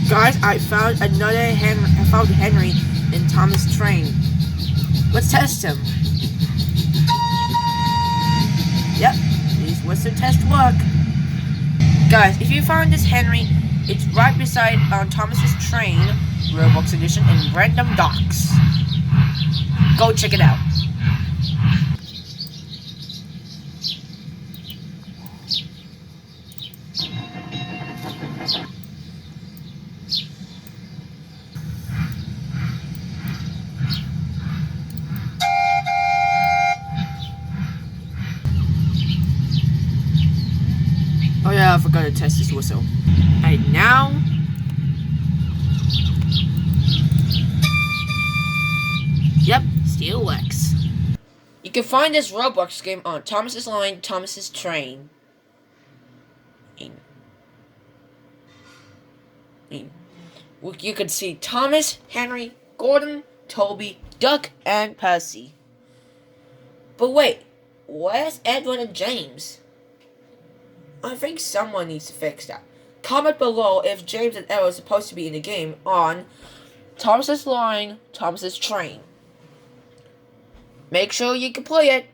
Guys, I found Henry in Thomas' train. Let's test him. Yep, this was the test work. Guys, if you found this Henry, it's right beside Thomas's train, Roblox edition, in Random Docks. Go check it out. Oh yeah, I forgot to test this whistle. And now... Yep, still works. You can find this Roblox game on Thomas's Line, Thomas's Train. You can see Thomas, Henry, Gordon, Toby, Duck, and Percy. But wait, where's Edward and James? I think someone needs to fix that. Comment below if James and Edward are supposed to be in the game on Thomas's Line, Thomas's Train. Make sure you can play it.